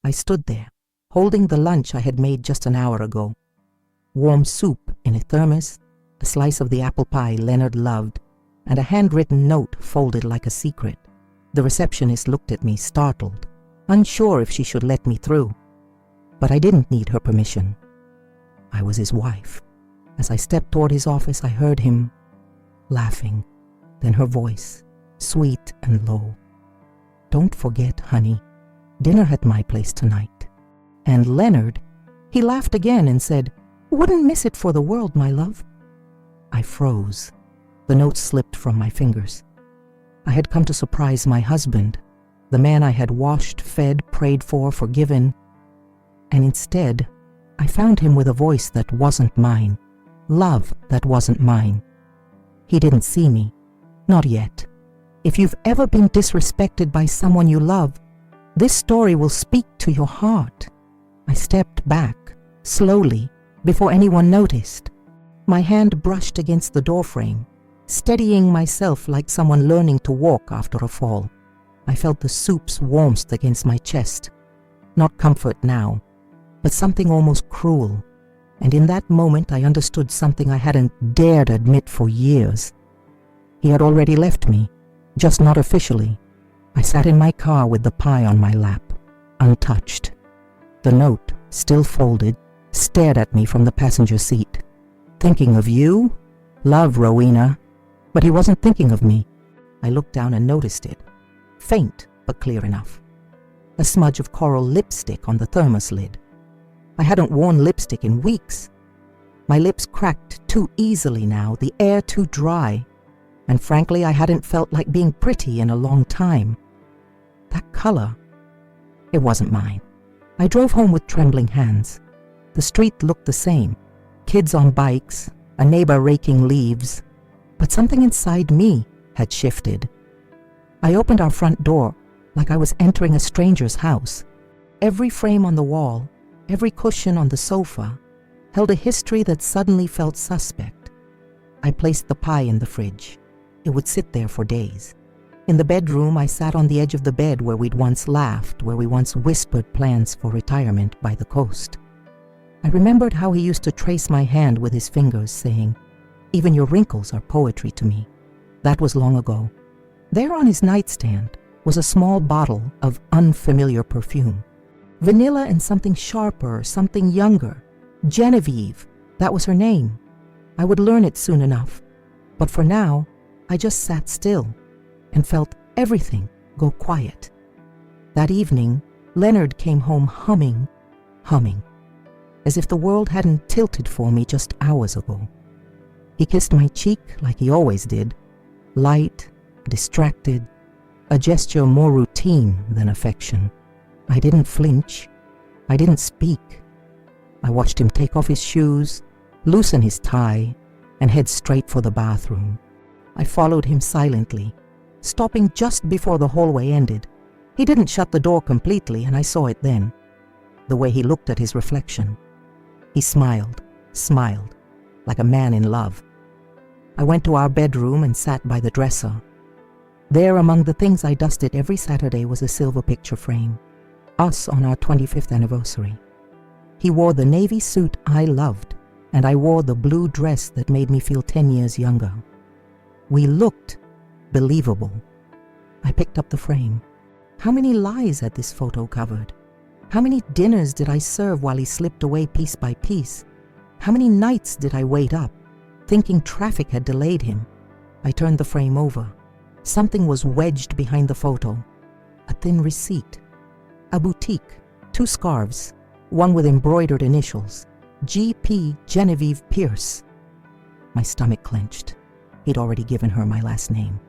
I stood there, holding the lunch I had made just an hour ago. Warm soup in a thermos, a slice of the apple pie Leonard loved, and a handwritten note folded like a secret. The receptionist looked at me, startled, unsure if she should let me through. But I didn't need her permission. I was his wife. As I stepped toward his office, I heard him laughing, then her voice, sweet and low. "Don't forget, honey, dinner at my place tonight." And Leonard, he laughed again and said, "Wouldn't miss it for the world, my love." I froze. The note slipped from my fingers. I had come to surprise my husband, the man I had washed, fed, prayed for, forgiven, and instead, I found him with a voice that wasn't mine, love that wasn't mine. He didn't see me, not yet. If you've ever been disrespected by someone you love, this story will speak to your heart. I stepped back, slowly, before anyone noticed. My hand brushed against the doorframe, steadying myself like someone learning to walk after a fall. I felt the soup's warmth against my chest. Not comfort now, but something almost cruel. And in that moment I understood something I hadn't dared admit for years. He had already left me, just not officially. I sat in my car with the pie on my lap, untouched. The note, still folded, stared at me from the passenger seat. "Thinking of you? Love, Rowena." But he wasn't thinking of me. I looked down and noticed it. Faint, but clear enough. A smudge of coral lipstick on the thermos lid. I hadn't worn lipstick in weeks. My lips cracked too easily now, the air too dry, and frankly I hadn't felt like being pretty in a long time. That color, it wasn't mine. I drove home with trembling hands. The street looked the same. Kids on bikes, a neighbor raking leaves, but something inside me had shifted. I opened our front door like I was entering a stranger's house. Every frame on the wall, every cushion on the sofa, held a history that suddenly felt suspect. I placed the pie in the fridge. It would sit there for days. In the bedroom, I sat on the edge of the bed where we'd once laughed, where we once whispered plans for retirement by the coast. I remembered how he used to trace my hand with his fingers, saying, "Even your wrinkles are poetry to me." That was long ago. There on his nightstand was a small bottle of unfamiliar perfume. Vanilla and something sharper, something younger. Genevieve, that was her name. I would learn it soon enough. But for now, I just sat still and felt everything go quiet. That evening, Leonard came home humming, as if the world hadn't tilted for me just hours ago. He kissed my cheek like he always did, light, distracted, a gesture more routine than affection. I didn't flinch. I didn't speak. I watched him take off his shoes, loosen his tie, and head straight for the bathroom. I followed him silently, stopping just before the hallway ended. He didn't shut the door completely, and I saw it then, the way he looked at his reflection. He smiled, like a man in love. I went to our bedroom and sat by the dresser. There, among the things I dusted every Saturday, was a silver picture frame. Us on our 25th anniversary. He wore the navy suit I loved, and I wore the blue dress that made me feel 10 years younger. We looked believable. I picked up the frame. How many lies had this photo covered? How many dinners did I serve while he slipped away piece by piece? How many nights did I wait up, thinking traffic had delayed him? I turned the frame over. Something was wedged behind the photo. A thin receipt. A boutique. 2 scarves. One with embroidered initials. G.P. Genevieve Pierce. My stomach clenched. He'd already given her my last name.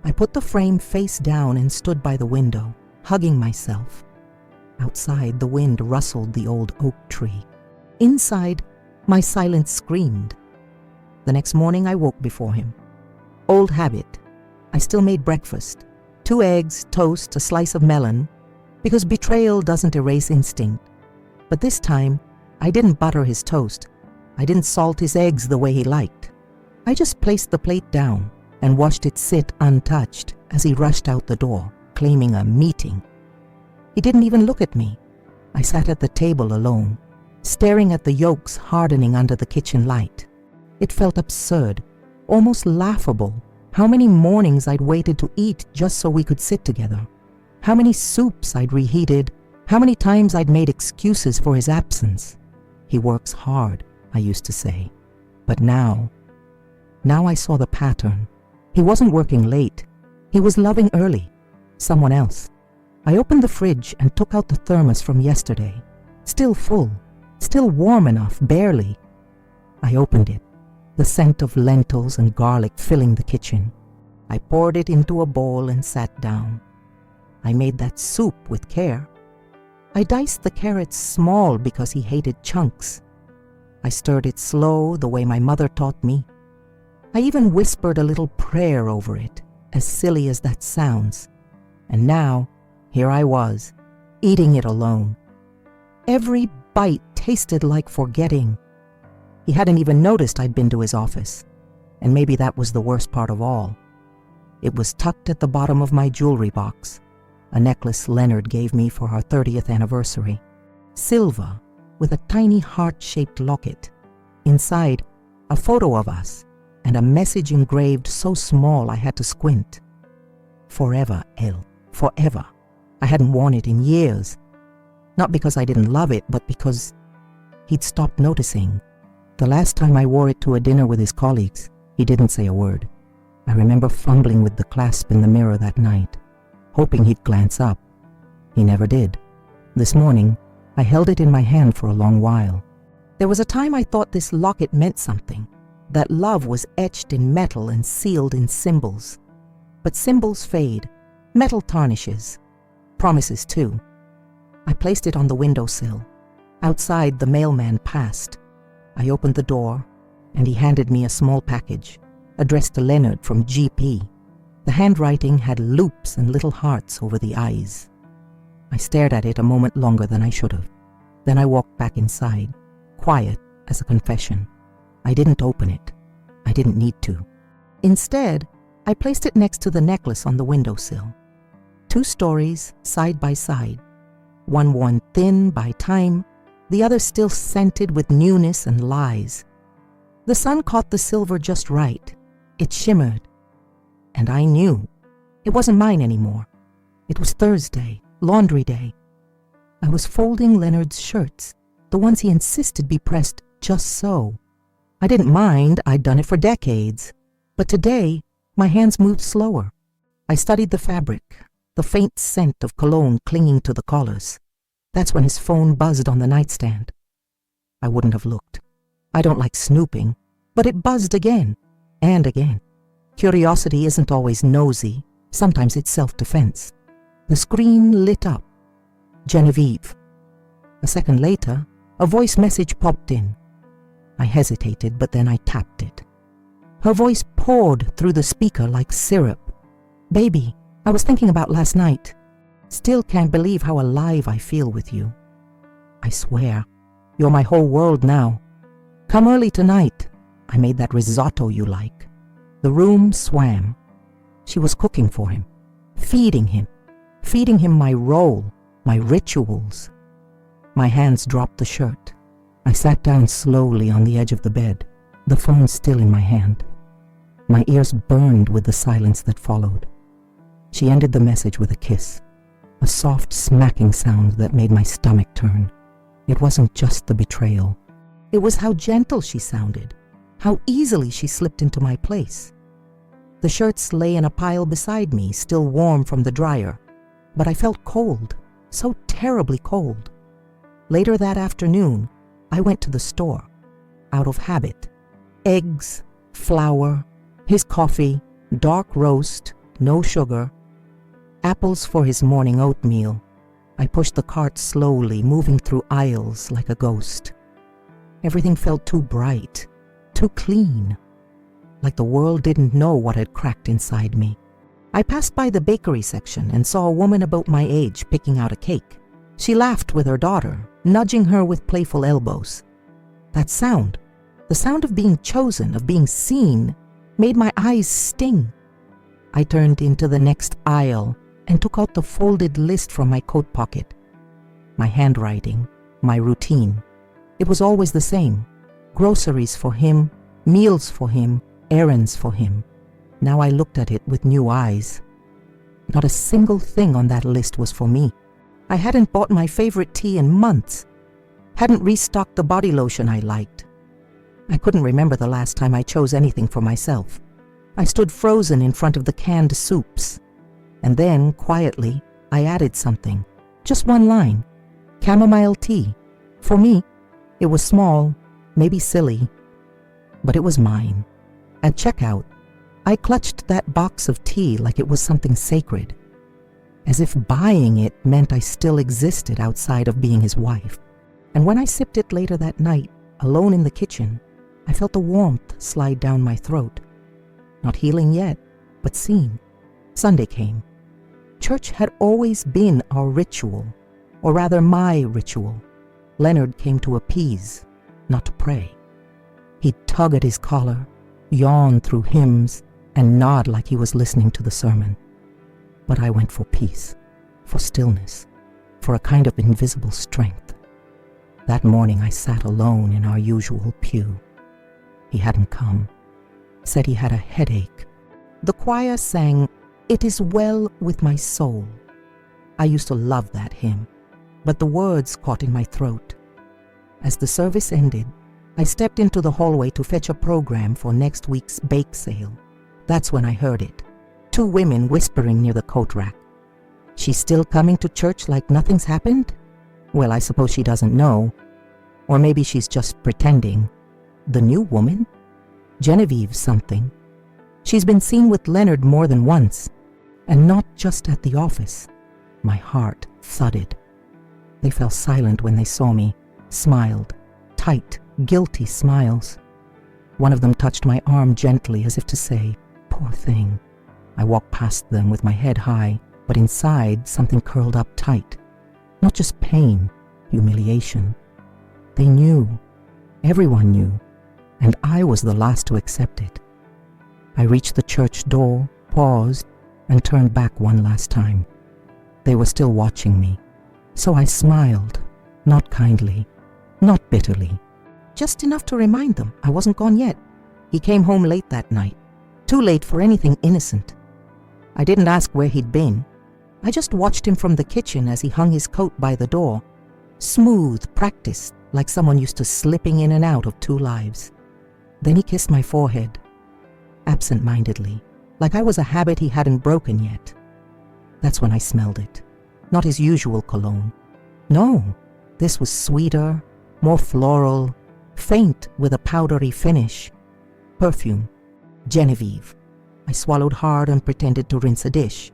I put the frame face down and stood by the window, hugging myself. Outside, the wind rustled the old oak tree. Inside, my silence screamed. The next morning, I woke before him. Old habit. I still made breakfast. 2 eggs, toast, a slice of melon, because betrayal doesn't erase instinct. But this time, I didn't butter his toast. I didn't salt his eggs the way he liked. I just placed the plate down and watched it sit untouched as he rushed out the door, claiming a meeting. He didn't even look at me. I sat at the table alone, staring at the yolks hardening under the kitchen light. It felt absurd, almost laughable, how many mornings I'd waited to eat just so we could sit together. How many soups I'd reheated, how many times I'd made excuses for his absence. He works hard, I used to say. But now I saw the pattern. He wasn't working late. He was loving early. Someone else. I opened the fridge and took out the thermos from yesterday. Still full. Still warm enough, barely. I opened it, the scent of lentils and garlic filling the kitchen. I poured it into a bowl and sat down. I made that soup with care. I diced the carrots small because he hated chunks. I stirred it slow the way my mother taught me. I even whispered a little prayer over it, as silly as that sounds. And now, here I was, eating it alone. Every bite tasted like forgetting. He hadn't even noticed I'd been to his office. And maybe that was the worst part of all. It was tucked at the bottom of my jewelry box, a necklace Leonard gave me for our 30th anniversary. Silver, with a tiny heart-shaped locket. Inside, a photo of us, and a message engraved so small I had to squint. Forever, Elle, forever. I hadn't worn it in years. Not because I didn't love it, but because he'd stopped noticing. The last time I wore it to a dinner with his colleagues, he didn't say a word. I remember fumbling with the clasp in the mirror that night, hoping he'd glance up. He never did. This morning, I held it in my hand for a long while. There was a time I thought this locket meant something, that love was etched in metal and sealed in symbols. But symbols fade, metal tarnishes, promises too. I placed it on the windowsill. Outside, the mailman passed. I opened the door, and he handed me a small package, addressed to Leonard from GP. The handwriting had loops and little hearts over the eyes. I stared at it a moment longer than I should have. Then I walked back inside, quiet as a confession. I didn't open it. I didn't need to. Instead, I placed it next to the necklace on the windowsill. 2 stories, side by side. One worn thin by time, the other still scented with newness and lies. The sun caught the silver just right. It shimmered. And I knew. It wasn't mine anymore. It was Thursday, laundry day. I was folding Leonard's shirts, the ones he insisted be pressed just so. I didn't mind, I'd done it for decades. But today, my hands moved slower. I studied the fabric, the faint scent of cologne clinging to the collars. That's when his phone buzzed on the nightstand. I wouldn't have looked. I don't like snooping, but it buzzed again and again. Curiosity isn't always nosy. Sometimes it's self-defense. The screen lit up. Genevieve. A second later, a voice message popped in. I hesitated, but then I tapped it. Her voice poured through the speaker like syrup. Baby, I was thinking about last night. Still can't believe how alive I feel with you. I swear, you're my whole world now. Come early tonight. I made that risotto you like. The room swam. She was cooking for him, feeding him my role, my rituals. My hands dropped the shirt. I sat down slowly on the edge of the bed, the phone still in my hand. My ears burned with the silence that followed. She ended the message with a kiss, a soft smacking sound that made my stomach turn. It wasn't just the betrayal. It was how gentle she sounded, how easily she slipped into my place. The shirts lay in a pile beside me, still warm from the dryer, but I felt cold, so terribly cold. Later that afternoon, I went to the store, out of habit. Eggs, flour, his coffee, dark roast, no sugar, apples for his morning oatmeal. I pushed the cart slowly, moving through aisles like a ghost. Everything felt too bright, too clean, like the world didn't know what had cracked inside me. I passed by the bakery section and saw a woman about my age picking out a cake. She laughed with her daughter, nudging her with playful elbows. That sound, the sound of being chosen, of being seen, made my eyes sting. I turned into the next aisle and took out the folded list from my coat pocket. my handwriting, my routine. It was always the same. Groceries for him, meals for him, errands for him. Now I looked at it with new eyes. Not a single thing on that list was for me. I hadn't bought my favorite tea in months. Hadn't restocked the body lotion I liked. I couldn't remember the last time I chose anything for myself. I stood frozen in front of the canned soups. And then, quietly, I added something. Just one line. Chamomile tea. For me, it was small, maybe silly, but it was mine. At checkout, I clutched that box of tea like it was something sacred, as if buying it meant I still existed outside of being his wife. And when I sipped it later that night, alone in the kitchen, I felt the warmth slide down my throat. Not healing yet, but seen. Sunday came. Church had always been our ritual, or rather my ritual. Leonard came to appease, not to pray. He'd tug at his collar, yawn through hymns, and nod like he was listening to the sermon. But I went for peace, for stillness, for a kind of invisible strength. That morning I sat alone in our usual pew. He hadn't come. Said he had a headache. The choir sang, "It is well with my soul." I used to love that hymn, but the words caught in my throat. As the service ended, I stepped into the hallway to fetch a program for next week's bake sale. That's when I heard it. 2 women whispering near the coat rack. She's still coming to church like nothing's happened? Well, I suppose she doesn't know. Or maybe she's just pretending. The new woman? Genevieve something. She's been seen with Leonard more than once, and not just at the office. My heart thudded. They fell silent when they saw me, smiled, tight, guilty smiles. One of them touched my arm gently as if to say, "Poor thing." I walked past them with my head high, but inside something curled up tight. Not just pain, humiliation. They knew. Everyone knew. And I was the last to accept it. I reached the church door, paused, and turned back one last time. They were still watching me. So I smiled, not kindly, not bitterly. Just enough to remind them I wasn't gone yet. He came home late that night. Too late for anything innocent. I didn't ask where he'd been. I just watched him from the kitchen as he hung his coat by the door. Smooth, practiced, like someone used to slipping in and out of 2 lives. Then he kissed my forehead, absent-mindedly, like I was a habit he hadn't broken yet. That's when I smelled it. Not his usual cologne. No, this was sweeter, more floral, faint with a powdery finish. Perfume. Genevieve. I swallowed hard and pretended to rinse a dish.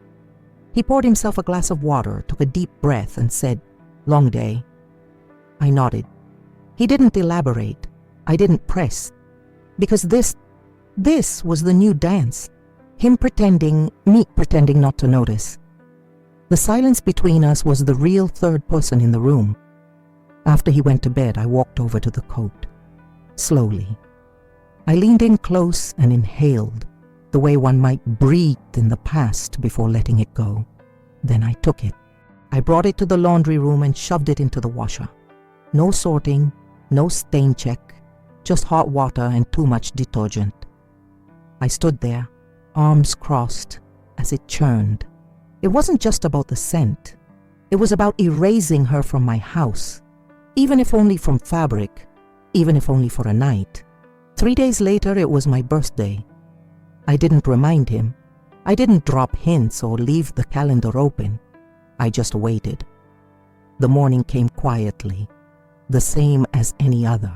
He poured himself a glass of water, took a deep breath, and said, "Long day." I nodded. He didn't elaborate. I didn't press. Because this was the new dance. Him pretending, me pretending not to notice. The silence between us was the real third person in the room. After he went to bed, I walked over to the coat. Slowly. I leaned in close and inhaled, the way one might breathe in the past before letting it go. Then I took it. I brought it to the laundry room and shoved it into the washer. No sorting, no stain check, just hot water and too much detergent. I stood there, arms crossed, as it churned. It wasn't just about the scent. It was about erasing her from my house, even if only from fabric, even if only for a night. 3 days later, it was my birthday. I didn't remind him. I didn't drop hints or leave the calendar open. I just waited. The morning came quietly, the same as any other.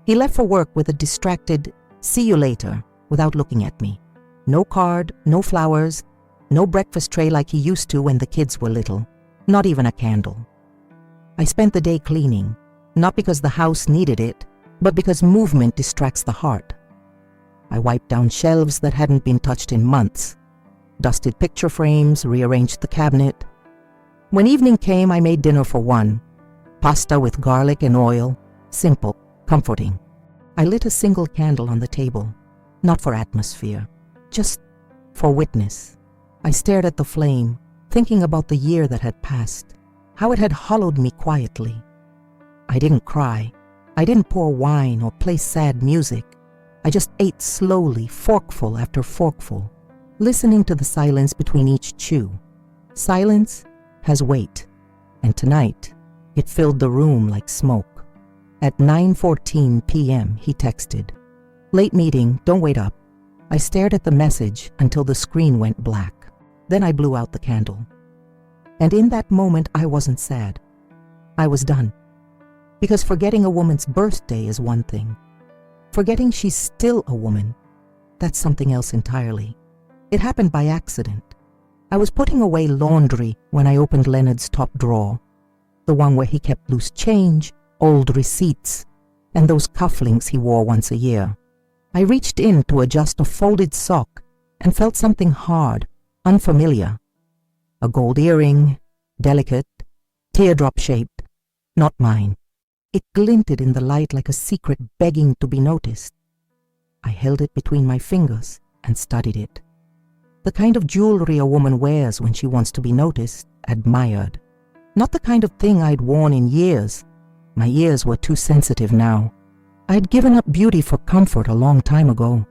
He left for work with a distracted, "See you later," without looking at me. No card, no flowers, no breakfast tray like he used to when the kids were little, not even a candle. I spent the day cleaning, not because the house needed it, but because movement distracts the heart. I wiped down shelves that hadn't been touched in months, dusted picture frames, rearranged the cabinet. When evening came, I made dinner for 1. Pasta with garlic and oil, simple, comforting. I lit a single candle on the table, not for atmosphere, just for witness. I stared at the flame, thinking about the year that had passed, how it had hollowed me quietly. I didn't cry. I didn't pour wine or play sad music. I just ate slowly, forkful after forkful, listening to the silence between each chew. Silence has weight, and tonight it filled the room like smoke. At 9:14 p.m., he texted, "Late meeting, don't wait up." I stared at the message until the screen went black. Then I blew out the candle. And in that moment, I wasn't sad. I was done. Because forgetting a woman's birthday is one thing. Forgetting she's still a woman, that's something else entirely. It happened by accident. I was putting away laundry when I opened Leonard's top drawer, the one where he kept loose change, old receipts, and those cufflinks he wore once a year. I reached in to adjust a folded sock and felt something hard, unfamiliar. A gold earring, delicate, teardrop-shaped, not mine. It glinted in the light like a secret begging to be noticed. I held it between my fingers and studied it. The kind of jewelry a woman wears when she wants to be noticed, admired. Not the kind of thing I'd worn in years. My ears were too sensitive now. I had given up beauty for comfort a long time ago.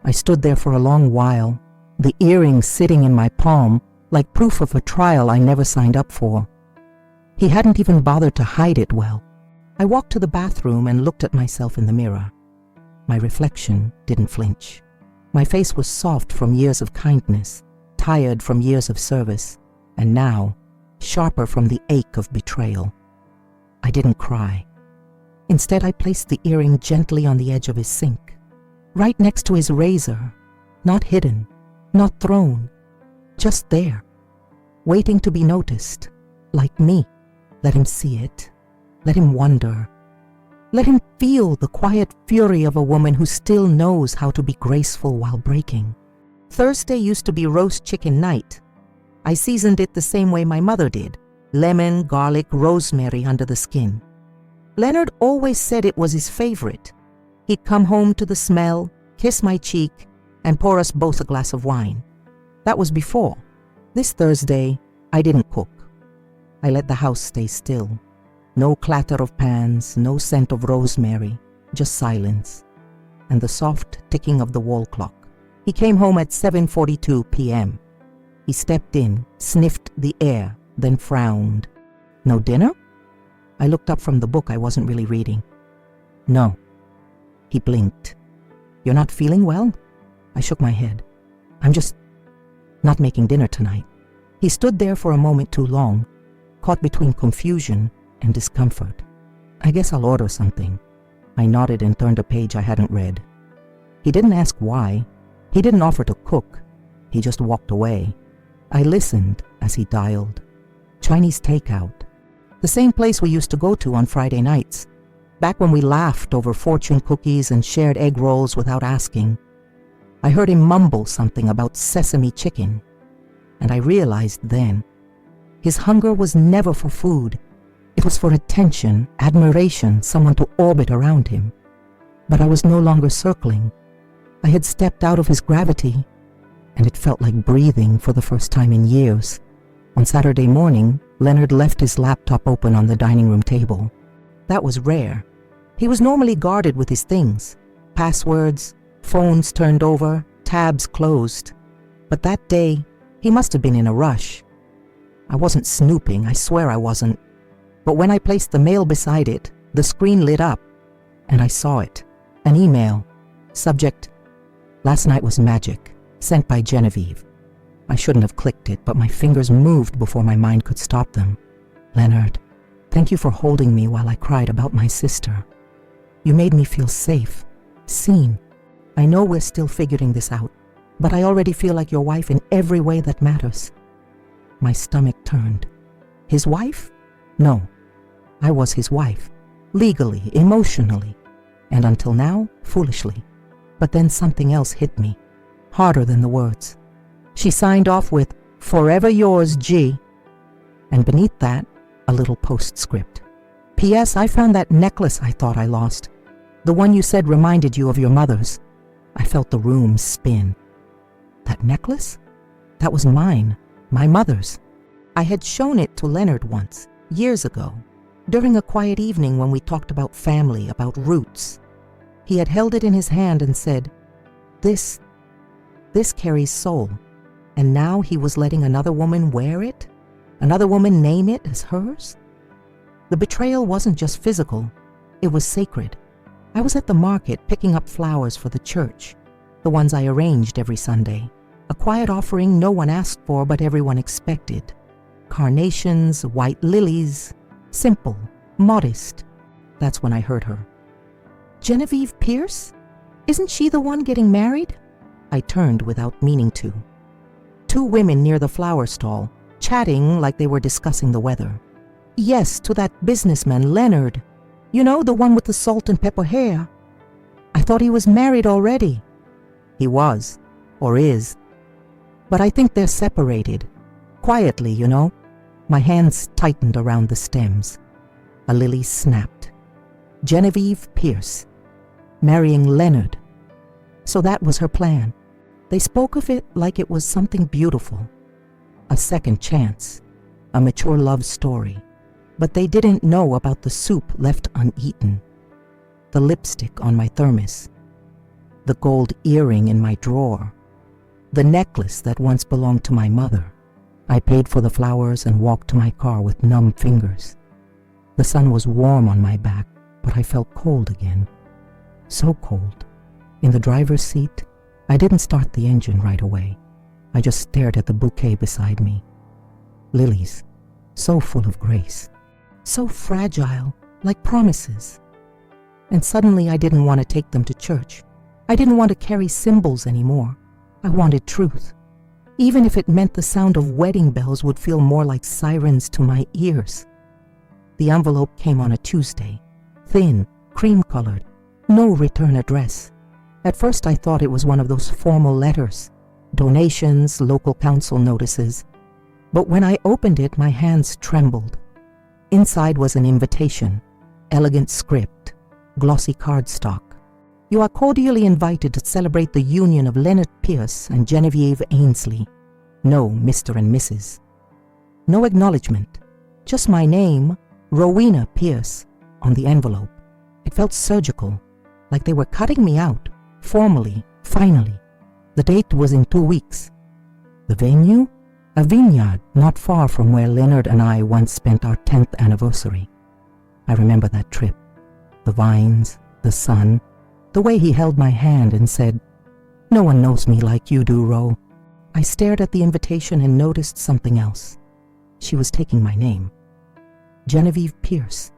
I stood there for a long while, the earring sitting in my palm like proof of a trial I never signed up for. He hadn't even bothered to hide it well. I walked to the bathroom and looked at myself in the mirror. My reflection didn't flinch. My face was soft from years of kindness, tired from years of service, and now sharper from the ache of betrayal. I didn't cry. Instead, I placed the earring gently on the edge of his sink, right next to his razor, not hidden, not thrown, just there, waiting to be noticed, like me. Let him see it. Let him wonder. Let him feel the quiet fury of a woman who still knows how to be graceful while breaking. Thursday used to be roast chicken night. I seasoned it the same way my mother did, lemon, garlic, rosemary under the skin. Leonard always said it was his favorite. He'd come home to the smell, kiss my cheek, and pour us both a glass of wine. That was before. This Thursday, I didn't cook. I let the house stay still. No clatter of pans, no scent of rosemary, just silence, and the soft ticking of the wall clock. He came home at 7:42 p.m. He stepped in, sniffed the air, then frowned. No dinner? I looked up from the book I wasn't really reading. No. He blinked. You're not feeling well? I shook my head. I'm just not making dinner tonight. He stood there for a moment too long, caught between confusion and discomfort. I guess I'll order something. I nodded and turned a page I hadn't read. He didn't ask why. He didn't offer to cook. He just walked away. I listened as he dialed. Chinese takeout. The same place we used to go to on Friday nights, back when we laughed over fortune cookies and shared egg rolls without asking. I heard him mumble something about sesame chicken, and I realized then, his hunger was never for food. It was for attention, admiration, someone to orbit around him. But I was no longer circling. I had stepped out of his gravity, and it felt like breathing for the first time in years. On Saturday morning, Leonard left his laptop open on the dining room table. That was rare. He was normally guarded with his things, passwords, phones turned over, tabs closed. But that day, he must have been in a rush. I wasn't snooping, I swear I wasn't. But when I placed the mail beside it, the screen lit up, and I saw it. An email. Subject, "Last night was magic," sent by Genevieve. I shouldn't have clicked it, but my fingers moved before my mind could stop them. Leonard, thank you for holding me while I cried about my sister. You made me feel safe, seen. I know we're still figuring this out, but I already feel like your wife in every way that matters. My stomach turned. His wife? No. I was his wife, legally, emotionally, and until now, foolishly. But then something else hit me, harder than the words. She signed off with, "Forever yours, G." And beneath that, a little postscript. P.S. I found that necklace I thought I lost, the one you said reminded you of your mother's. I felt the room spin. That necklace? That was mine, my mother's. I had shown it to Leonard once. years ago, during a quiet evening when we talked about family, about roots. He had held it in his hand and said, This carries soul. And now he was letting another woman wear it? Another woman name it as hers? The betrayal wasn't just physical, it was sacred. I was at the market picking up flowers for the church, the ones I arranged every Sunday. A quiet offering no one asked for but everyone expected. Carnations, white lilies, simple, modest. That's when I heard her. Genevieve Pierce? Isn't she the one getting married? I turned without meaning to. Two women near the flower stall, chatting like they were discussing the weather. Yes, to that businessman, Leonard. You know, the one with the salt and pepper hair. I thought he was married already. He was, or is. But I think they're separated. Quietly, you know. My hands tightened around the stems. A lily snapped. Genevieve Pierce, marrying Leonard. So that was her plan. They spoke of it like it was something beautiful. A second chance. A mature love story. But they didn't know about the soup left uneaten. The lipstick on my thermos. The gold earring in my drawer. The necklace that once belonged to my mother. I paid for the flowers and walked to my car with numb fingers. The sun was warm on my back, but I felt cold again. So cold. In the driver's seat, I didn't start the engine right away. I just stared at the bouquet beside me. Lilies, so full of grace, so fragile, like promises. And suddenly I didn't want to take them to church. I didn't want to carry symbols anymore. I wanted truth. Even if it meant the sound of wedding bells would feel more like sirens to my ears. The envelope came on a Tuesday, thin, cream-colored, no return address. At first I thought it was one of those formal letters, donations, local council notices. But when I opened it, my hands trembled. Inside was an invitation, elegant script, glossy cardstock. You are cordially invited to celebrate the union of Leonard Pierce and Genevieve Ainsley. No Mr. and Mrs. No acknowledgement, just my name, Rowena Pierce, on the envelope. It felt surgical, like they were cutting me out, formally, finally. The date was in 2 weeks. The venue? A vineyard not far from where Leonard and I once spent our 10th anniversary. I remember that trip. The vines, the sun, the way he held my hand and said, "No one knows me like you do, Ro." I stared at the invitation and noticed something else. She was taking my name. Genevieve Pierce.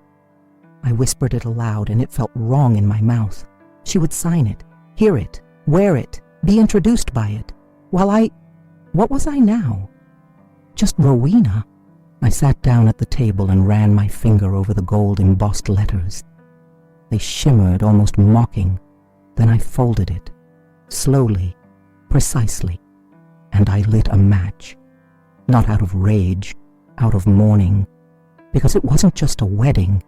I whispered it aloud and it felt wrong in my mouth. She would sign it, hear it, wear it, be introduced by it. While what was I now? Just Rowena. I sat down at the table and ran my finger over the gold embossed letters. They shimmered, almost mocking. Then I folded it, slowly, precisely, and I lit a match. Not out of rage, out of mourning, because it wasn't just a wedding,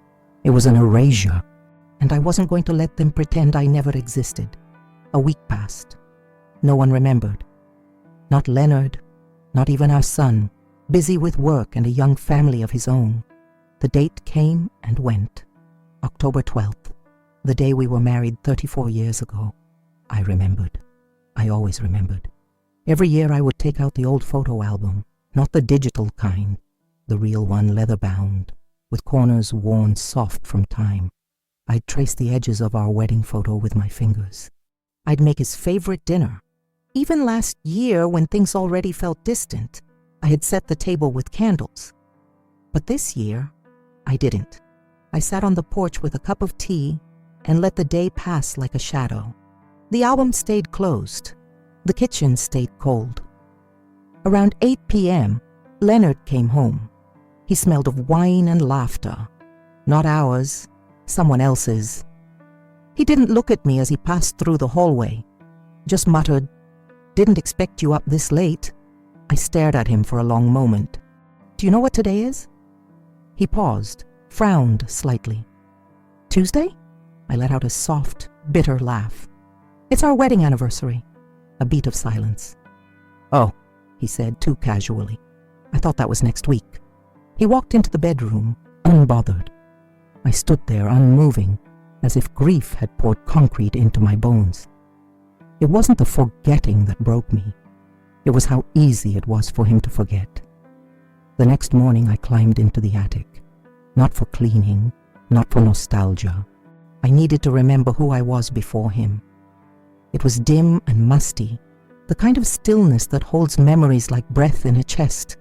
it was an erasure, and I wasn't going to let them pretend I never existed. A week passed. No one remembered. Not Leonard, not even our son, busy with work and a young family of his own. The date came and went. October 12th, the day we were married 34 years ago. I remembered. I always remembered. Every year I would take out the old photo album, not the digital kind, the real one leather-bound, with corners worn soft from time. I'd trace the edges of our wedding photo with my fingers. I'd make his favorite dinner. Even last year, when things already felt distant, I had set the table with candles. But this year, I didn't. I sat on the porch with a cup of tea and let the day pass like a shadow. The album stayed closed. The kitchen stayed cold. Around 8 p.m., Leonard came home. He smelled of wine and laughter. Not ours, someone else's. He didn't look at me as he passed through the hallway. Just muttered, "Didn't expect you up this late." I stared at him for a long moment. "Do you know what today is?" He paused, frowned slightly. "Tuesday?" I let out a soft, bitter laugh. "It's our wedding anniversary." A beat of silence. "Oh," he said, too casually. "I thought that was next week." He walked into the bedroom, unbothered. I stood there unmoving, as if grief had poured concrete into my bones. It wasn't the forgetting that broke me. It was how easy it was for him to forget. The next morning I climbed into the attic. Not for cleaning, not for nostalgia. I needed to remember who I was before him. It was dim and musty, the kind of stillness that holds memories like breath in a chest.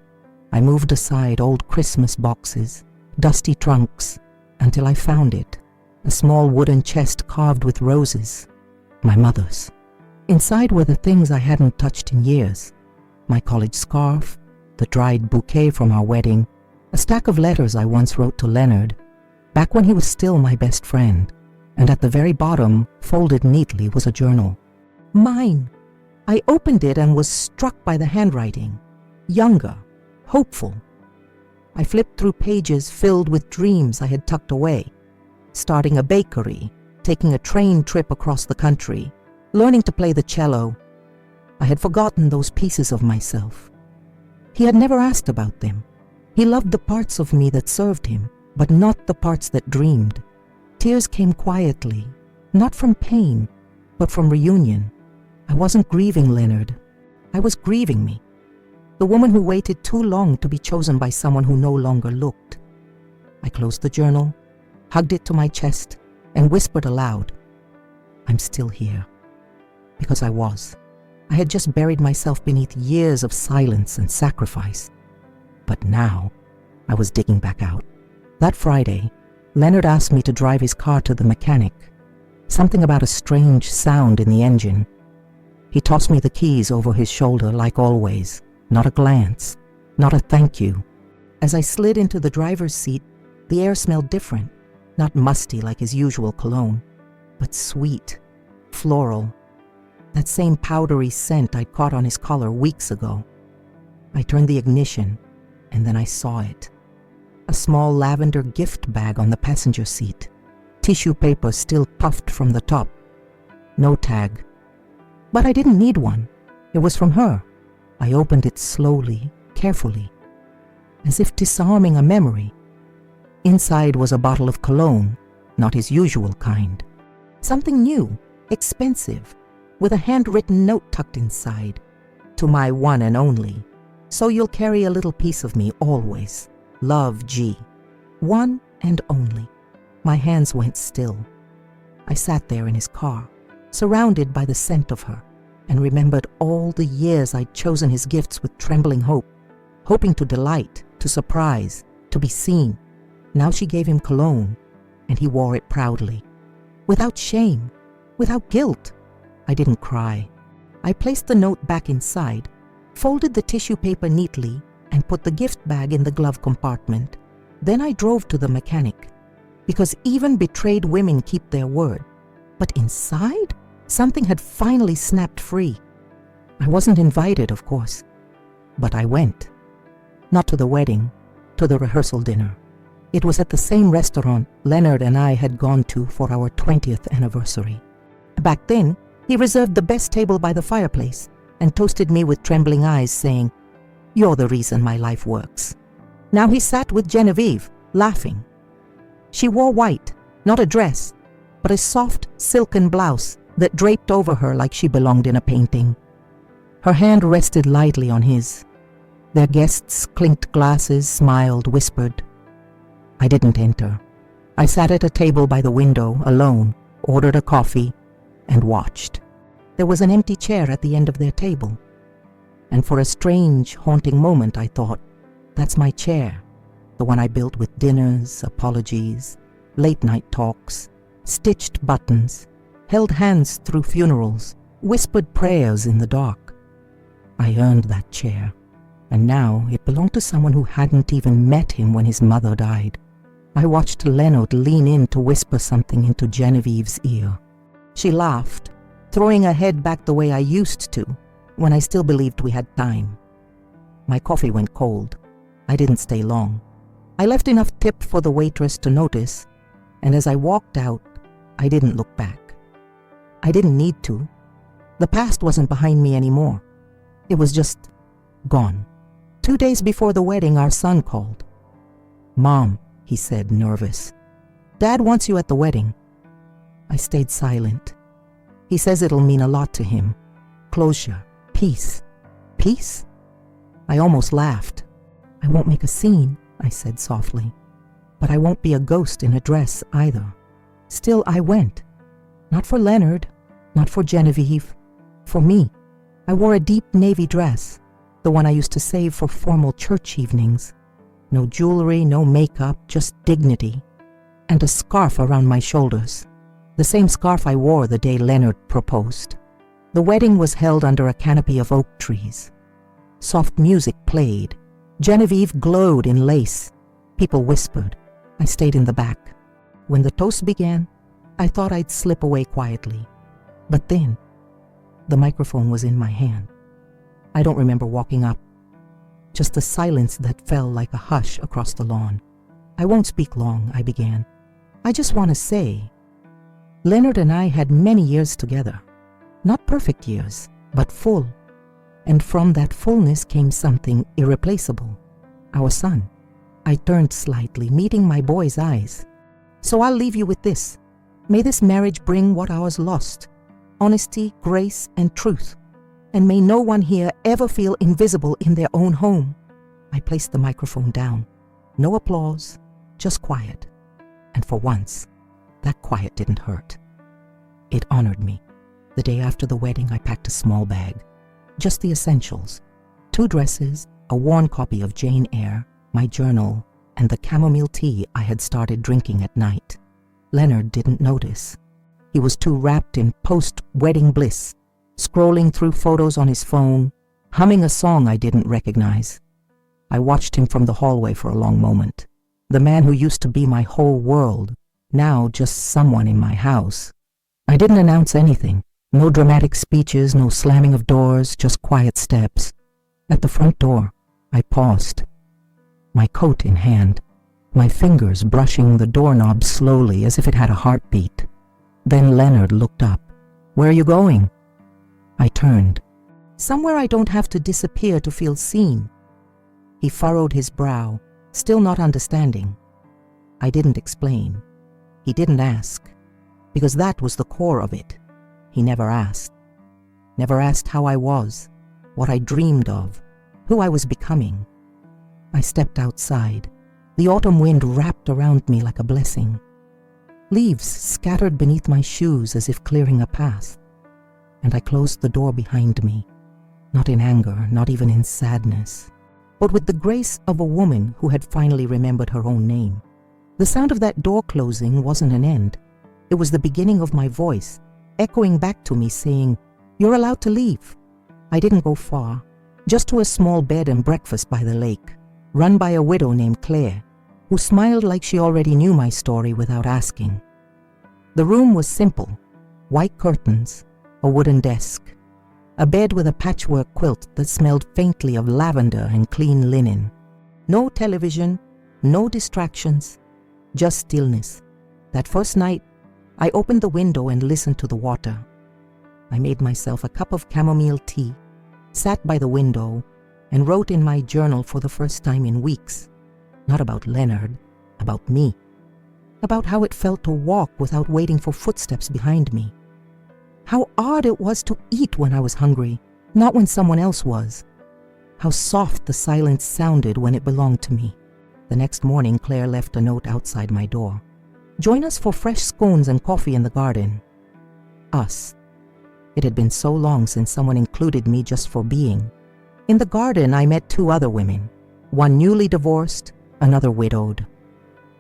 I moved aside old Christmas boxes, dusty trunks, until I found it, a small wooden chest carved with roses, my mother's. Inside were the things I hadn't touched in years, my college scarf, the dried bouquet from our wedding, a stack of letters I once wrote to Leonard, back when he was still my best friend, and at the very bottom, folded neatly, was a journal. Mine! I opened it and was struck by the handwriting. Younger, hopeful. I flipped through pages filled with dreams I had tucked away. Starting a bakery, taking a train trip across the country, learning to play the cello. I had forgotten those pieces of myself. He had never asked about them. He loved the parts of me that served him, but not the parts that dreamed. Tears came quietly, not from pain, but from reunion. I wasn't grieving Leonard. I was grieving me. The woman who waited too long to be chosen by someone who no longer looked. I closed the journal, hugged it to my chest, and whispered aloud, I'm still here. Because I was. I had just buried myself beneath years of silence and sacrifice. But now, I was digging back out. That Friday, Leonard asked me to drive his car to the mechanic. Something about a strange sound in the engine. He tossed me the keys over his shoulder like always. Not a glance, not a thank you. As I slid into the driver's seat, the air smelled different. Not musty like his usual cologne, but sweet, floral. That same powdery scent I'd caught on his collar weeks ago. I turned the ignition, and then I saw it. A small lavender gift bag on the passenger seat. Tissue paper still puffed from the top. No tag. But I didn't need one. It was from her. I opened it slowly, carefully, as if disarming a memory. Inside was a bottle of cologne, not his usual kind. Something new, expensive, with a handwritten note tucked inside. To my one and only. So you'll carry a little piece of me always. Love, G. One and only. My hands went still. I sat there in his car, surrounded by the scent of her, and remembered all the years I'd chosen his gifts with trembling hope, hoping to delight, to surprise, to be seen. Now she gave him cologne, and he wore it proudly. Without shame, without guilt. I didn't cry. I placed the note back inside, folded the tissue paper neatly, and put the gift bag in the glove compartment. Then I drove to the mechanic, because even betrayed women keep their word. But inside, something had finally snapped free. I wasn't invited, of course, but I went. Not to the wedding, to the rehearsal dinner. It was at the same restaurant Leonard and I had gone to for our 20th anniversary. Back then, he reserved the best table by the fireplace and toasted me with trembling eyes, saying, "You're the reason my life works." Now he sat with Genevieve, laughing. She wore white, not a dress, but a soft silken blouse that draped over her like she belonged in a painting. Her hand rested lightly on his. Their guests clinked glasses, smiled, whispered. I didn't enter. I sat at a table by the window, alone, ordered a coffee, and watched. There was an empty chair at the end of their table. And for a strange, haunting moment, I thought, that's my chair, the one I built with dinners, apologies, late-night talks, stitched buttons, held hands through funerals, whispered prayers in the dark. I earned that chair, and now it belonged to someone who hadn't even met him when his mother died. I watched Leonard lean in to whisper something into Genevieve's ear. She laughed, throwing her head back the way I used to, when I still believed we had time. My coffee went cold. I didn't stay long. I left enough tip for the waitress to notice, and as I walked out, I didn't look back. I didn't need to. The past wasn't behind me anymore. It was just gone. 2 days before the wedding, our son called. "Mom," he said, nervous. "Dad wants you at the wedding." I stayed silent. He says it'll mean a lot to him. Closure, peace. Peace? I almost laughed. "I won't make a scene," I said softly. "But I won't be a ghost in a dress either." Still, I went. Not for Leonard, not for Genevieve, for me. I wore a deep navy dress, the one I used to save for formal church evenings. No jewelry, no makeup, just dignity. And a scarf around my shoulders. The same scarf I wore the day Leonard proposed. The wedding was held under a canopy of oak trees. Soft music played. Genevieve glowed in lace. People whispered. I stayed in the back. When the toast began, I thought I'd slip away quietly. But then, the microphone was in my hand. I don't remember walking up. Just a silence that fell like a hush across the lawn. "I won't speak long," I began. "I just want to say, Leonard and I had many years together. Not perfect years, but full. And from that fullness came something irreplaceable. Our son." I turned slightly, meeting my boy's eyes. "So I'll leave you with this. May this marriage bring what ours lost. Honesty, grace, and truth. And may no one here ever feel invisible in their own home." I placed the microphone down. No applause, just quiet. And for once, that quiet didn't hurt. It honored me. The day after the wedding, I packed a small bag. Just the essentials. 2 dresses, a worn copy of Jane Eyre, my journal, and the chamomile tea I had started drinking at night. Leonard didn't notice. He was too wrapped in post-wedding bliss, scrolling through photos on his phone, humming a song I didn't recognize. I watched him from the hallway for a long moment. The man who used to be my whole world, now just someone in my house. I didn't announce anything. No dramatic speeches, no slamming of doors, just quiet steps. At the front door, I paused, my coat in hand, my fingers brushing the doorknob slowly as if it had a heartbeat. Then Leonard looked up. "Where are you going?" I turned. "Somewhere I don't have to disappear to feel seen." He furrowed his brow, still not understanding. I didn't explain. He didn't ask, because that was the core of it. He never asked. Never asked how I was, what I dreamed of, who I was becoming. I stepped outside. The autumn wind wrapped around me like a blessing. Leaves scattered beneath my shoes as if clearing a path. And I closed the door behind me, not in anger, not even in sadness, but with the grace of a woman who had finally remembered her own name. The sound of that door closing wasn't an end. It was the beginning of my voice, echoing back to me saying, "You're allowed to leave." I didn't go far, just to a small bed and breakfast by the lake, run by a widow named Claire, who smiled like she already knew my story without asking. The room was simple: white curtains, a wooden desk, a bed with a patchwork quilt that smelled faintly of lavender and clean linen. No television, no distractions, just stillness. That first night, I opened the window and listened to the water. I made myself a cup of chamomile tea, sat by the window, and wrote in my journal for the first time in weeks. Not about Leonard, about me. About how it felt to walk without waiting for footsteps behind me. How odd it was to eat when I was hungry, not when someone else was. How soft the silence sounded when it belonged to me. The next morning, Claire left a note outside my door. "Join us for fresh scones and coffee in the garden." Us. It had been so long since someone included me just for being. In the garden, I met 2 other women, one newly divorced, another widowed.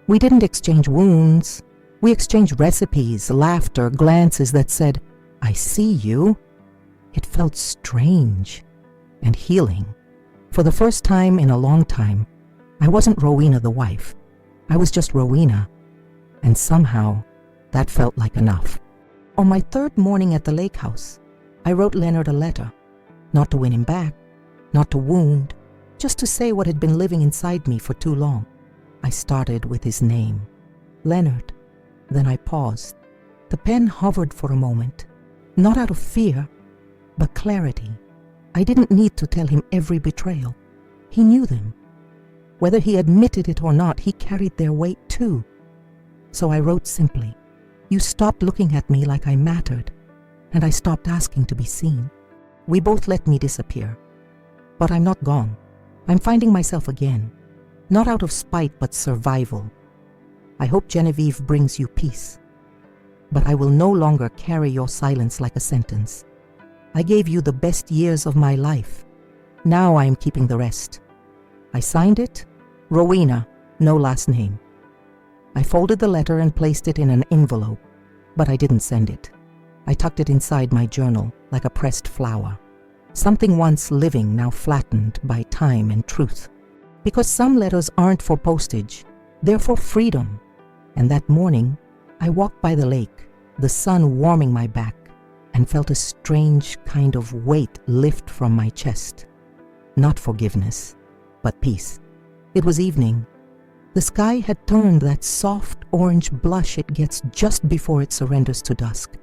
We didn't exchange wounds. We exchanged recipes, laughter, glances that said, "I see you." It felt strange and healing. For the first time in a long time, I wasn't Rowena the wife. I was just Rowena. And somehow, that felt like enough. On my 3rd morning at the lake house, I wrote Leonard a letter. Not to win him back, not to wound, just to say what had been living inside me for too long. I started with his name, Leonard. Then I paused. The pen hovered for a moment, not out of fear, but clarity. I didn't need to tell him every betrayal. He knew them. Whether he admitted it or not, he carried their weight too. So I wrote simply, "You stopped looking at me like I mattered, and I stopped asking to be seen. We both let me disappear. But I'm not gone. I'm finding myself again, not out of spite but survival. I hope Genevieve brings you peace. But I will no longer carry your silence like a sentence. I gave you the best years of my life. Now I am keeping the rest." I signed it, Rowena, no last name. I folded the letter and placed it in an envelope, but I didn't send it. I tucked it inside my journal like a pressed flower, something once living now flattened by time and truth. Because some letters aren't for postage, they're for freedom. And that morning, I walked by the lake, the sun warming my back, and felt a strange kind of weight lift from my chest. Not forgiveness, but peace. It was evening. The sky had turned that soft orange blush it gets just before it surrenders to dusk.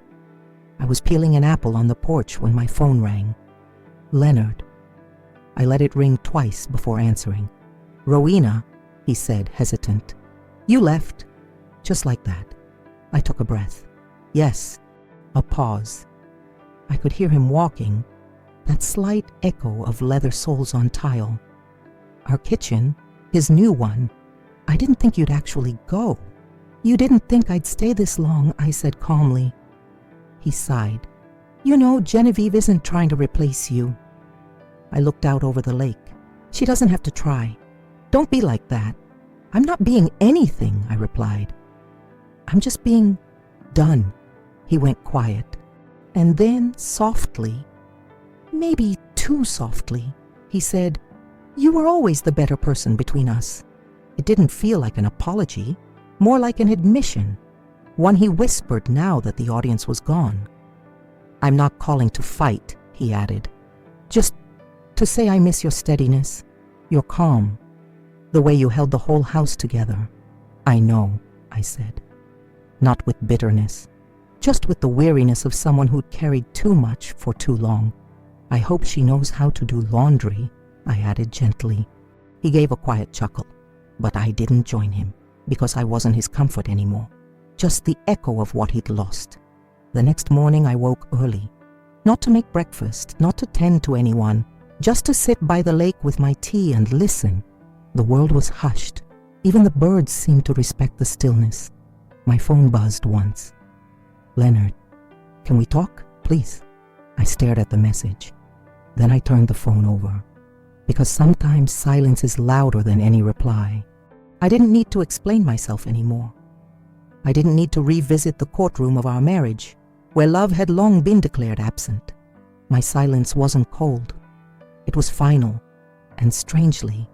I was peeling an apple on the porch when my phone rang. Leonard. I let it ring twice before answering. "Rowena," he said, hesitant. "You left." Just like that. I took a breath. Yes. A pause. I could hear him walking, that slight echo of leather soles on tile. Our kitchen, his new one. "I didn't think you'd actually go." "You didn't think I'd stay this long," I said calmly. He sighed. "You know, Genevieve isn't trying to replace you." I looked out over the lake. "She doesn't have to try. Don't be like that." "I'm not being anything," I replied. "I'm just being done." He went quiet. And then, softly, maybe too softly, he said, "You were always the better person between us." It didn't feel like an apology, more like an admission, one he whispered now that the audience was gone. "I'm not calling to fight," he added. "Just to say I miss your steadiness, your calm, the way you held the whole house together." "I know," I said. Not with bitterness, just with the weariness of someone who'd carried too much for too long. "I hope she knows how to do laundry," I added gently. He gave a quiet chuckle, but I didn't join him because I wasn't his comfort anymore, just the echo of what he'd lost. The next morning I woke early, not to make breakfast, not to tend to anyone, just to sit by the lake with my tea and listen. The world was hushed. Even the birds seemed to respect the stillness. My phone buzzed once. "Leonard, can we talk, please?" I stared at the message. Then I turned the phone over, because sometimes silence is louder than any reply. I didn't need to explain myself anymore. I didn't need to revisit the courtroom of our marriage, where love had long been declared absent. My silence wasn't cold. It was final, and strangely,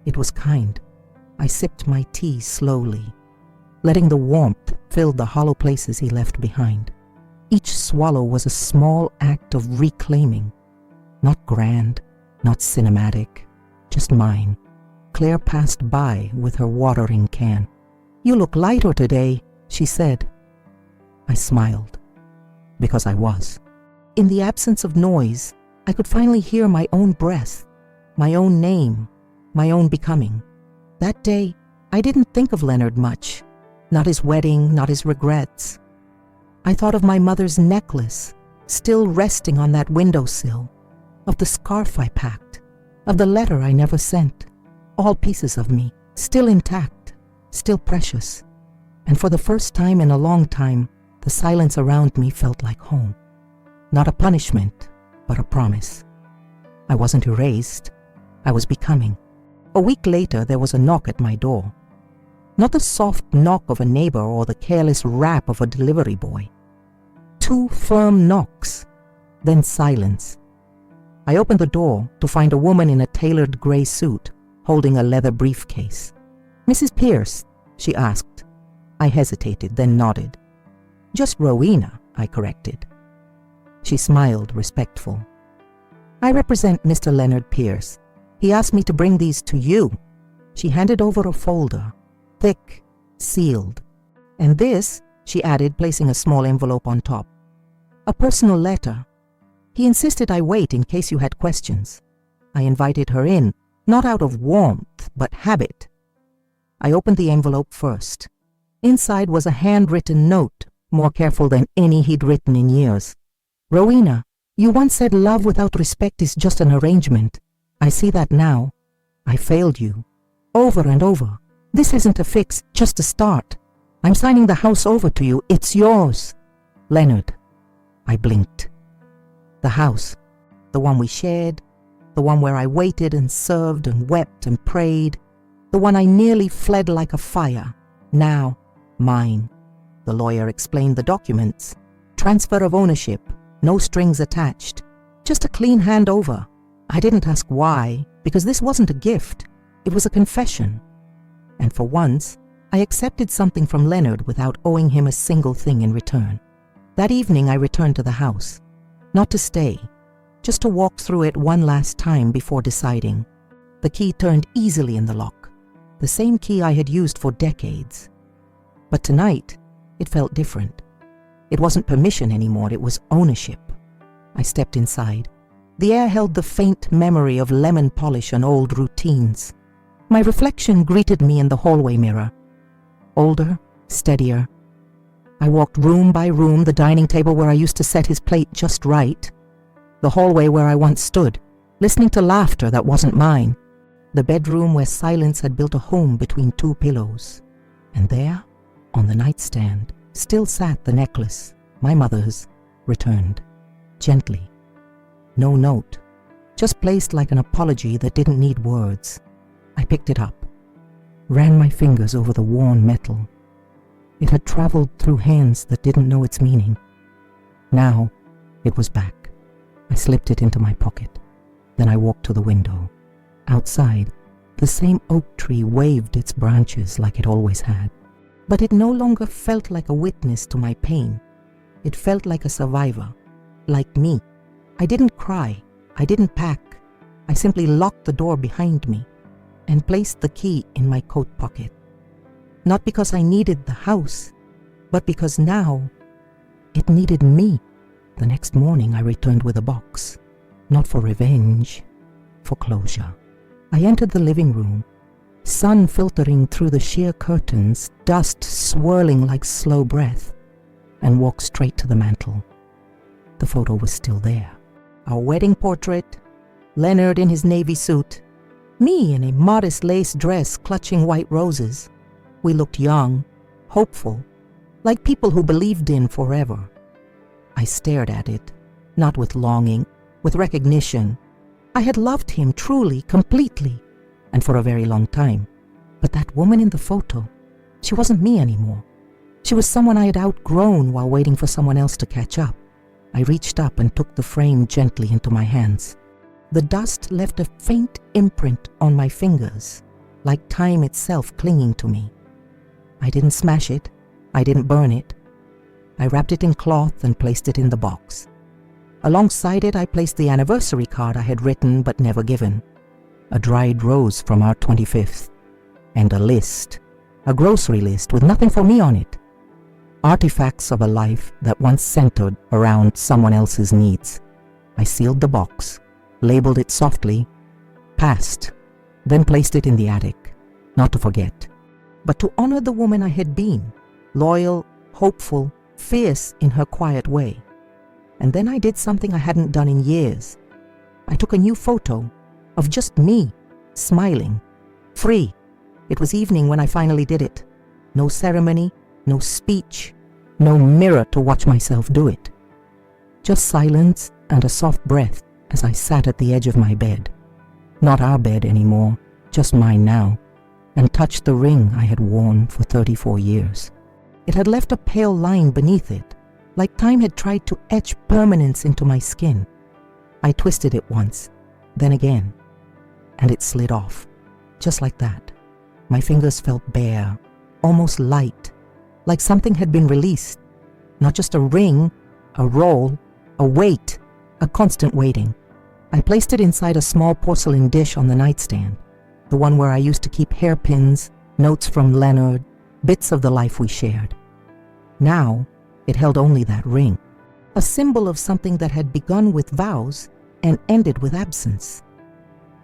it was kind. I sipped my tea slowly, letting the warmth fill the hollow places he left behind. Each swallow was a small act of reclaiming. Not grand, not cinematic, just mine. Claire passed by with her watering can. "You look lighter today," she said. I smiled, because I was. In the absence of noise, I could finally hear my own breath, my own name, my own becoming. That day, I didn't think of Leonard much. Not his wedding, not his regrets. I thought of my mother's necklace, still resting on that windowsill, of the scarf I packed, of the letter I never sent, all pieces of me, still intact, still precious. And for the first time in a long time, the silence around me felt like home. Not a punishment, but a promise. I wasn't erased. I was becoming. A week later, there was a knock at my door. Not the soft knock of a neighbor or the careless rap of a delivery boy. 2 firm knocks, then silence. I opened the door to find a woman in a tailored gray suit, holding a leather briefcase. "Mrs. Pierce?" she asked. I hesitated, then nodded. "Just Rowena," I corrected. She smiled, respectful. "I represent Mr. Leonard Pierce. He asked me to bring these to you." She handed over a folder, thick, sealed. "And this," she added, placing a small envelope on top. "A personal letter. He insisted I wait in case you had questions." I invited her in, not out of warmth, but habit. I opened the envelope first. Inside was a handwritten note, more careful than any he'd written in years. "Rowena, you once said love without respect is just an arrangement. I see that now. I failed you. Over and over. This isn't a fix, just a start. I'm signing the house over to you. It's yours. Leonard." I blinked. The house, the one we shared, the one where I waited and served and wept and prayed, the one I nearly fled like a fire, now mine. The lawyer explained the documents. Transfer of ownership, no strings attached, just a clean handover. I didn't ask why, because this wasn't a gift. It was a confession. And for once, I accepted something from Leonard without owing him a single thing in return. That evening I returned to the house. Not to stay, just to walk through it one last time before deciding. The key turned easily in the lock, the same key I had used for decades. But tonight, it felt different. It wasn't permission anymore, it was ownership. I stepped inside. The air held the faint memory of lemon polish and old routines. My reflection greeted me in the hallway mirror. Older, steadier. I walked room by room, the dining table where I used to set his plate just right, the hallway where I once stood, listening to laughter that wasn't mine, the bedroom where silence had built a home between two pillows. And there, on the nightstand, still sat the necklace, my mother's, returned, gently. No note, just placed like an apology that didn't need words. I picked it up, ran my fingers over the worn metal. It had traveled through hands that didn't know its meaning. Now, it was back. I slipped it into my pocket. Then I walked to the window. Outside, the same oak tree waved its branches like it always had. But it no longer felt like a witness to my pain. It felt like a survivor, like me. I didn't cry. I didn't pack. I simply locked the door behind me and placed the key in my coat pocket. Not because I needed the house, but because now it needed me. The next morning I returned with a box, not for revenge, for closure. I entered the living room, sun filtering through the sheer curtains, dust swirling like slow breath, and walked straight to the mantel. The photo was still there. Our wedding portrait, Leonard in his navy suit, me in a modest lace dress clutching white roses. We looked young, hopeful, like people who believed in forever. I stared at it, not with longing, with recognition. I had loved him truly, completely, and for a very long time. But that woman in the photo, she wasn't me anymore. She was someone I had outgrown while waiting for someone else to catch up. I reached up and took the frame gently into my hands. The dust left a faint imprint on my fingers, like time itself clinging to me. I didn't smash it. I didn't burn it. I wrapped it in cloth and placed it in the box. Alongside it, I placed the anniversary card I had written but never given, a dried rose from our 25th, and a list, a grocery list with nothing for me on it. Artifacts of a life that once centered around someone else's needs. I sealed the box, labeled it softly, past, then placed it in the attic, not to forget, but to honor the woman I had been, loyal, hopeful, fierce in her quiet way. And then I did something I hadn't done in years. I took a new photo of just me, smiling, free. It was evening when I finally did it. No ceremony, no speech, no mirror to watch myself do it. Just silence and a soft breath as I sat at the edge of my bed. Not our bed anymore, just mine now, and touched the ring I had worn for 34 years. It had left a pale line beneath it, like time had tried to etch permanence into my skin. I twisted it once, then again, and it slid off, just like that. My fingers felt bare, almost light, like something had been released. Not just a ring, a roll, a weight, a constant waiting. I placed it inside a small porcelain dish on the nightstand, the one where I used to keep hairpins, notes from Leonard, bits of the life we shared. Now, it held only that ring, a symbol of something that had begun with vows and ended with absence.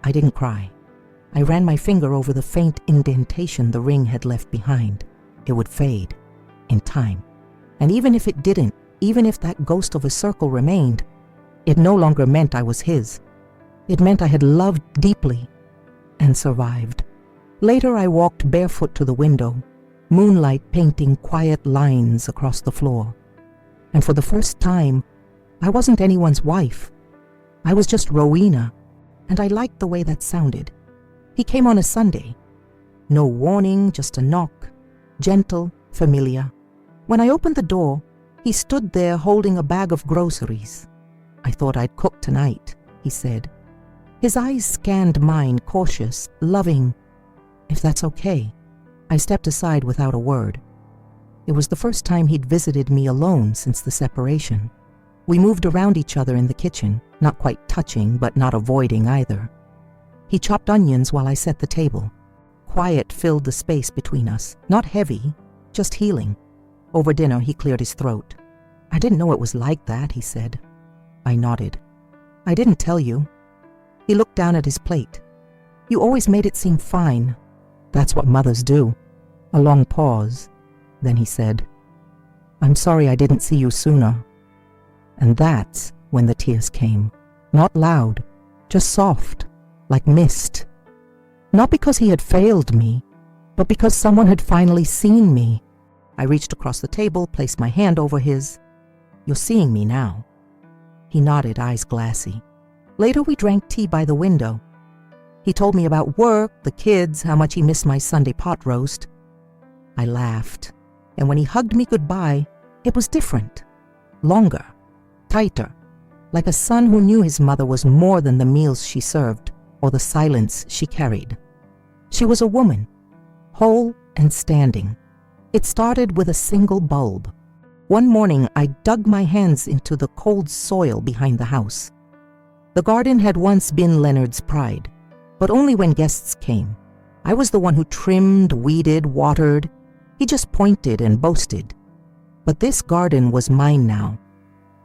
I didn't cry. I ran my finger over the faint indentation the ring had left behind. It would fade, in time. And even if it didn't, even if that ghost of a circle remained, it no longer meant I was his. It meant I had loved deeply and survived. Later I walked barefoot to the window, moonlight painting quiet lines across the floor. And for the first time, I wasn't anyone's wife. I was just Rowena, and I liked the way that sounded. He came on a Sunday. No warning, just a knock. Gentle, familiar. When I opened the door, he stood there holding a bag of groceries. "I thought I'd cook tonight," he said. His eyes scanned mine, cautious, loving. "If that's okay." I stepped aside without a word. It was the first time he'd visited me alone since the separation. We moved around each other in the kitchen, not quite touching, but not avoiding either. He chopped onions while I set the table. Quiet filled the space between us, not heavy, just healing. Over dinner, he cleared his throat. "I didn't know it was like that," he said. I nodded. "I didn't tell you." He looked down at his plate. "You always made it seem fine. That's what mothers do." A long pause. Then he said, "I'm sorry I didn't see you sooner." And that's when the tears came. Not loud, just soft, like mist. Not because he had failed me, but because someone had finally seen me. I reached across the table, placed my hand over his. "You're seeing me now." He nodded, eyes glassy. Later we drank tea by the window. He told me about work, the kids, how much he missed my Sunday pot roast. I laughed, and when he hugged me goodbye, it was different. Longer, tighter, like a son who knew his mother was more than the meals she served or the silence she carried. She was a woman, whole and standing. It started with a single bulb. One morning, I dug my hands into the cold soil behind the house. The garden had once been Leonard's pride, but only when guests came. I was the one who trimmed, weeded, watered. He just pointed and boasted. But this garden was mine now.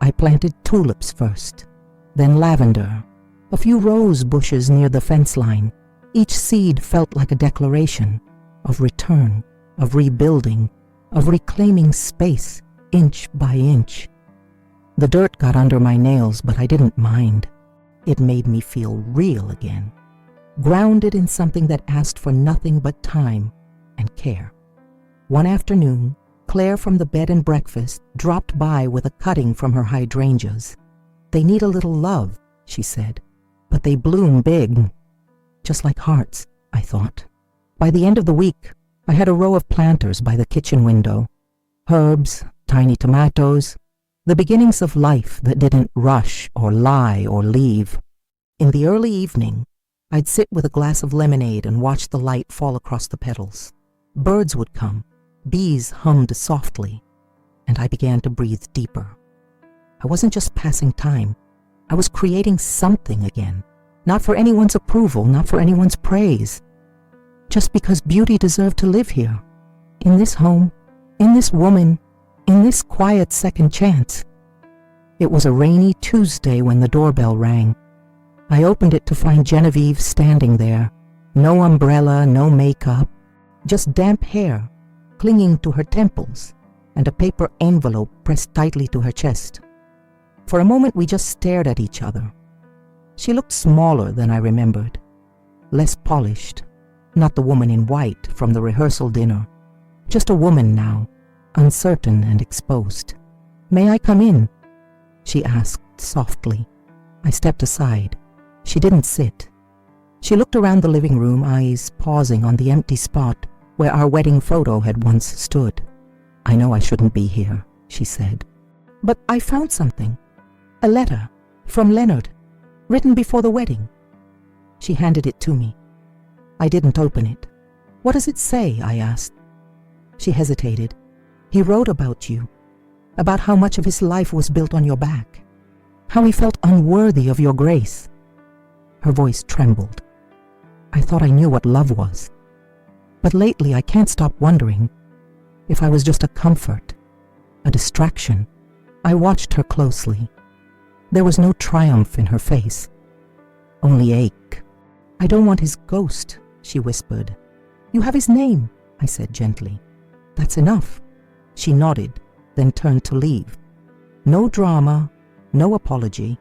I planted tulips first, then lavender, a few rose bushes near the fence line. Each seed felt like a declaration of return, of rebuilding, of reclaiming space, inch by inch. The dirt got under my nails, but I didn't mind. It made me feel real again, grounded in something that asked for nothing but time and care. One afternoon, Claire from the bed and breakfast dropped by with a cutting from her hydrangeas. "They need a little love," she said, "but they bloom big." Just like hearts, I thought. By the end of the week, I had a row of planters by the kitchen window. Herbs, tiny tomatoes, the beginnings of life that didn't rush or lie or leave. In the early evening, I'd sit with a glass of lemonade and watch the light fall across the petals. Birds would come, bees hummed softly, and I began to breathe deeper. I wasn't just passing time. I was creating something again, not for anyone's approval, not for anyone's praise, just because beauty deserved to live here, in this home, in this woman, in this quiet second chance. It was a rainy Tuesday when the doorbell rang. I opened it to find Genevieve standing there. No umbrella, no makeup, just damp hair clinging to her temples and a paper envelope pressed tightly to her chest. For a moment we just stared at each other. She looked smaller than I remembered, less polished, not the woman in white from the rehearsal dinner, just a woman now, uncertain and exposed. "May I come in?" she asked softly. I stepped aside. She didn't sit. She looked around the living room, eyes pausing on the empty spot where our wedding photo had once stood. "I know I shouldn't be here," she said. "But I found something. A letter from Leonard, written before the wedding." She handed it to me. I didn't open it. "What does it say?" I asked. She hesitated. "He wrote about you, about how much of his life was built on your back, how he felt unworthy of your grace." Her voice trembled. I thought I knew what love was. But lately I can't stop wondering if I was just a comfort, a distraction. I watched her closely. There was no triumph in her face, only ache. "I don't want his ghost," she whispered. "You have his name," I said gently. "That's enough." She nodded, then turned to leave. No drama, no apology,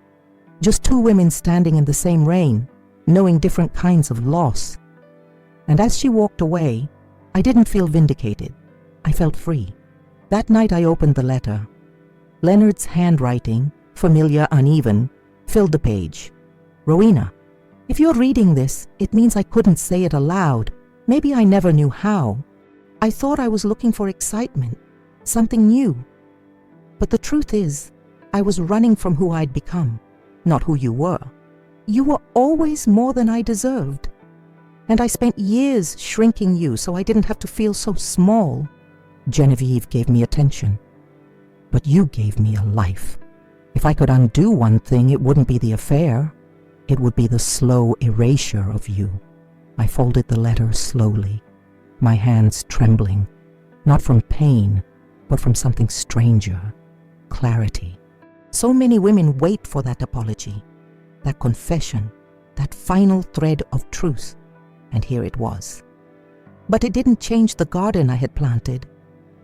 just two women standing in the same rain, knowing different kinds of loss. And as she walked away, I didn't feel vindicated. I felt free. That night I opened the letter. Leonard's handwriting, familiar, uneven, filled the page. "Rowena, if you're reading this, it means I couldn't say it aloud. Maybe I never knew how. I thought I was looking for excitement, something new. But the truth is, I was running from who I'd become, not who you were. You were always more than I deserved. And I spent years shrinking you so I didn't have to feel so small. Genevieve gave me attention, but you gave me a life. If I could undo one thing, it wouldn't be the affair. It would be the slow erasure of you." I folded the letter slowly, my hands trembling, not from pain, but from something stranger, clarity. So many women wait for that apology, that confession, that final thread of truth, and here it was. But it didn't change the garden I had planted.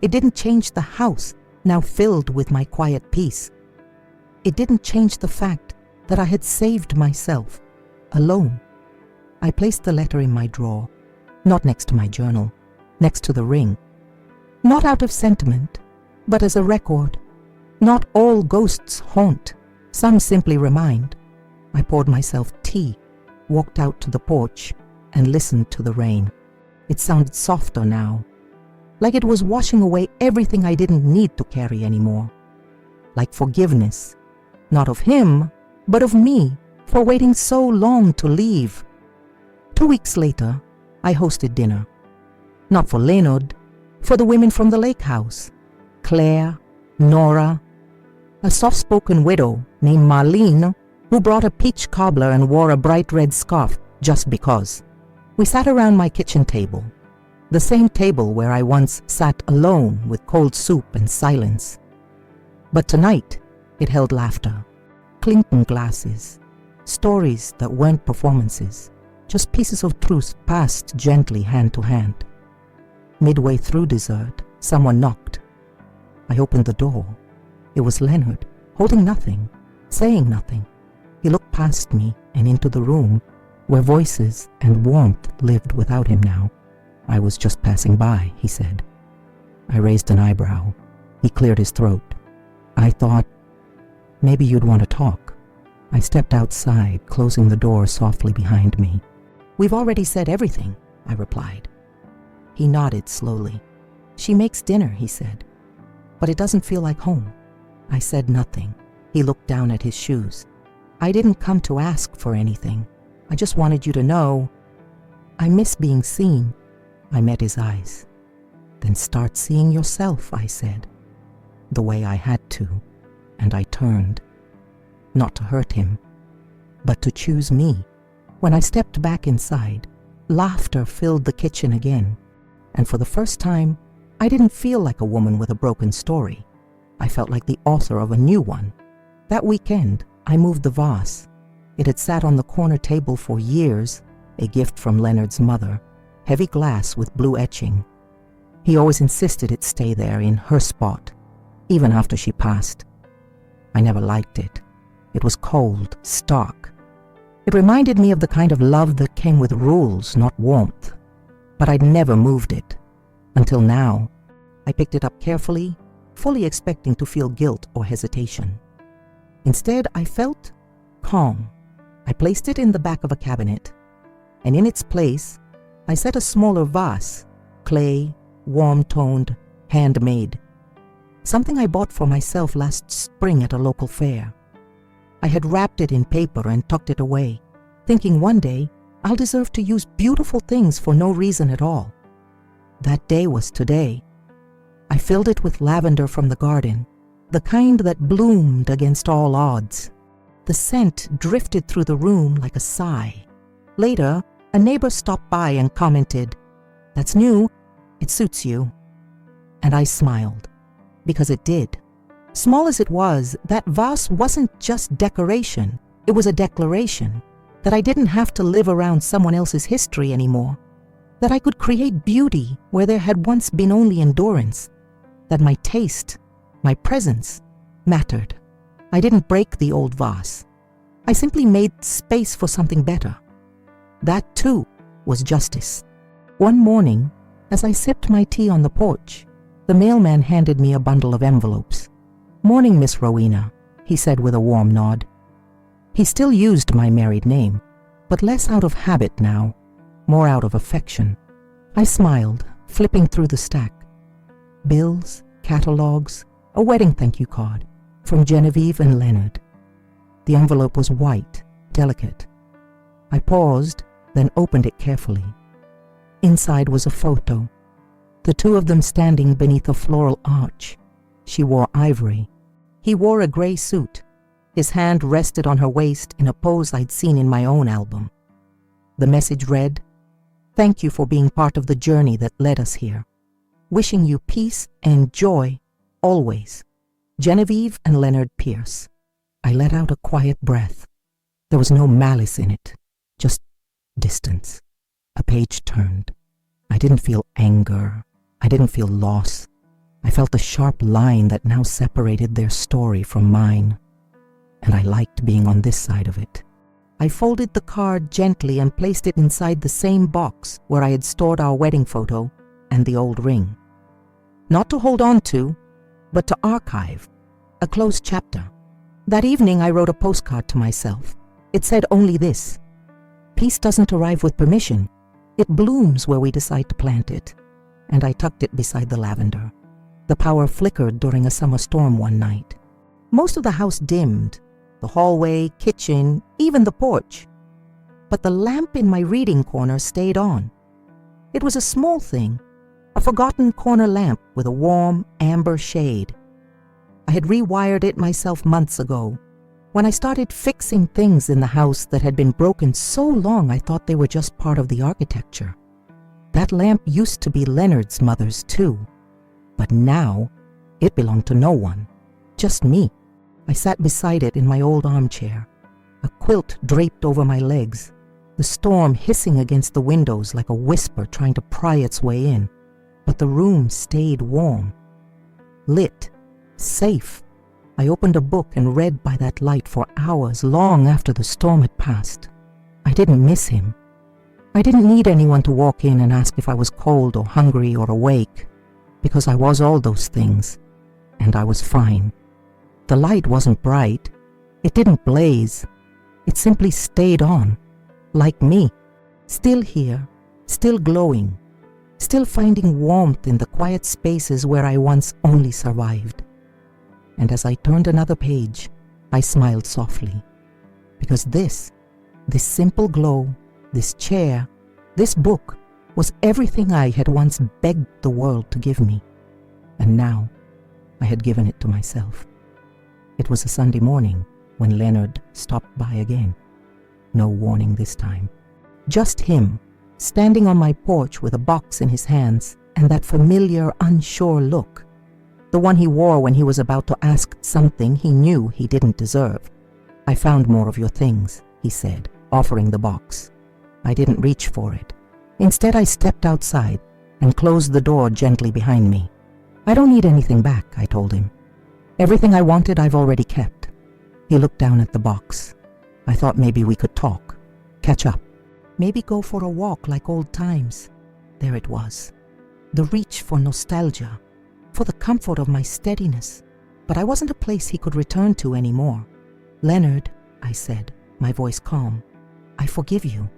It didn't change the house, now filled with my quiet peace. It didn't change the fact that I had saved myself, alone. I placed the letter in my drawer, not next to my journal, next to the ring. Not out of sentiment, but as a record. Not all ghosts haunt, some simply remind. I poured myself tea, walked out to the porch, and listened to the rain. It sounded softer now, like it was washing away everything I didn't need to carry anymore. Like forgiveness, not of him, but of me, for waiting so long to leave. 2 weeks later, I hosted dinner. Not for Leonard, for the women from the lake house. Claire, Nora, a soft-spoken widow named Marlene, who brought a peach cobbler and wore a bright red scarf just because. We sat around my kitchen table, the same table where I once sat alone with cold soup and silence. But tonight, it held laughter, clinking glasses, stories that weren't performances, just pieces of truth passed gently hand to hand. Midway through dessert, someone knocked. I opened the door. It was Leonard, holding nothing, saying nothing. He looked past me and into the room, where voices and warmth lived without him now. "I was just passing by," he said. I raised an eyebrow. He cleared his throat. "I thought maybe you'd want to talk." I stepped outside, closing the door softly behind me. "We've already said everything," I replied. He nodded slowly. "She makes dinner," he said, "but it doesn't feel like home." I said nothing. He looked down at his shoes. "I didn't come to ask for anything. I just wanted you to know I miss being seen." I met his eyes. "Then start seeing yourself," I said, the way I had to, and I turned. Not to hurt him, but to choose me. When I stepped back inside, laughter filled the kitchen again, and for the first time, I didn't feel like a woman with a broken story. I felt like the author of a new one. That weekend, I moved the vase. It had sat on the corner table for years, a gift from Leonard's mother, heavy glass with blue etching. He always insisted it stay there in her spot, even after she passed. I never liked it. It was cold, stark. It reminded me of the kind of love that came with rules, not warmth. But I'd never moved it. Until now, I picked it up carefully, fully expecting to feel guilt or hesitation. Instead, I felt calm. I placed it in the back of a cabinet, and in its place, I set a smaller vase, clay, warm-toned, handmade. Something I bought for myself last spring at a local fair. I had wrapped it in paper and tucked it away, thinking one day I'll deserve to use beautiful things for no reason at all. That day was today. I filled it with lavender from the garden, the kind that bloomed against all odds. The scent drifted through the room like a sigh. Later, a neighbor stopped by and commented, "That's new. It suits you." And I smiled, because it did. Small as it was, that vase wasn't just decoration. It was a declaration. that I didn't have to live around someone else's history anymore, that I could create beauty where there had once been only endurance, that my taste, my presence, mattered. I didn't break the old vase. I simply made space for something better. That, too, was justice. One morning, as I sipped my tea on the porch, the mailman handed me a bundle of envelopes. "Morning, Miss Rowena," he said with a warm nod. He still used my married name, but less out of habit now, more out of affection. I smiled, flipping through the stack. Bills, catalogs, a wedding thank you card from Genevieve and Leonard. The envelope was white, delicate. I paused, then opened it carefully. Inside was a photo, the two of them standing beneath a floral arch. She wore ivory. He wore a gray suit. His hand rested on her waist in a pose I'd seen in my own album. The message read, "Thank you for being part of the journey that led us here. Wishing you peace and joy, always. Genevieve and Leonard Pierce." I let out a quiet breath. There was no malice in it, just distance. A page turned. I didn't feel anger. I didn't feel loss. I felt the sharp line that now separated their story from mine. And I liked being on this side of it. I folded the card gently and placed it inside the same box where I had stored our wedding photo and the old ring. Not to hold on to, but to archive. A closed chapter. That evening I wrote a postcard to myself. It said only this: "Peace doesn't arrive with permission. It blooms where we decide to plant it." And I tucked it beside the lavender. The power flickered during a summer storm one night. Most of the house dimmed, the hallway, kitchen, even the porch. But the lamp in my reading corner stayed on. It was a small thing, a forgotten corner lamp with a warm, amber shade. I had rewired it myself months ago, when I started fixing things in the house that had been broken so long I thought they were just part of the architecture. That lamp used to be Leonard's mother's too, but now it belonged to no one, just me. I sat beside it in my old armchair, a quilt draped over my legs, the storm hissing against the windows like a whisper trying to pry its way in. But the room stayed warm, lit, safe. I opened a book and read by that light for hours, long after the storm had passed. I didn't miss him. I didn't need anyone to walk in and ask if I was cold or hungry or awake, because I was all those things, and I was fine. The light wasn't bright. It didn't blaze. It simply stayed on, like me, still here, still glowing, still finding warmth in the quiet spaces where I once only survived. And as I turned another page, I smiled softly, because this simple glow, this chair, this book, was everything I had once begged the world to give me. And now I had given it to myself. It was a Sunday morning when Leonard stopped by again. No warning this time. Just him, standing on my porch with a box in his hands and that familiar, unsure look. The one he wore when he was about to ask something he knew he didn't deserve. "I found more of your things," he said, offering the box. I didn't reach for it. Instead, I stepped outside and closed the door gently behind me. "I don't need anything back," I told him. "Everything I wanted I've already kept." He looked down at the box. I thought maybe we could talk, catch up, maybe go for a walk like old times. There it was, the reach for nostalgia, for the comfort of my steadiness. But I wasn't a place he could return to anymore. "Leonard," I said, my voice calm, "I forgive you."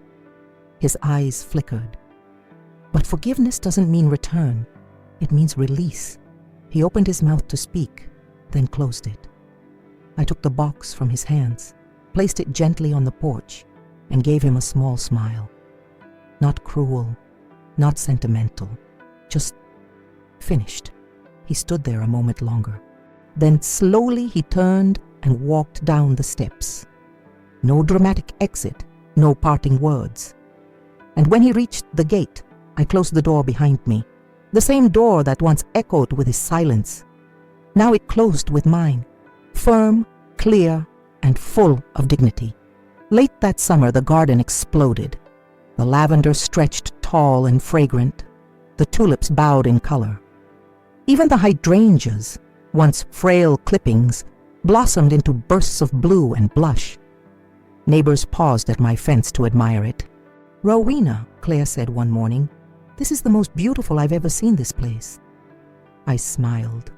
His eyes flickered. But forgiveness doesn't mean return. It means release. He opened his mouth to speak, then closed it. I took the box from his hands, placed it gently on the porch, and gave him a small smile. Not cruel, not sentimental, just finished. He stood there a moment longer. Then slowly he turned and walked down the steps. No dramatic exit, no parting words. And when he reached the gate, I closed the door behind me, the same door that once echoed with his silence. Now it closed with mine, firm, clear, and full of dignity. Late that summer, the garden exploded. The lavender stretched tall and fragrant. The tulips bowed in color. Even the hydrangeas, once frail clippings, blossomed into bursts of blue and blush. Neighbors paused at my fence to admire it. "Rowena," Claire said one morning, "this is the most beautiful I've ever seen this place." I smiled,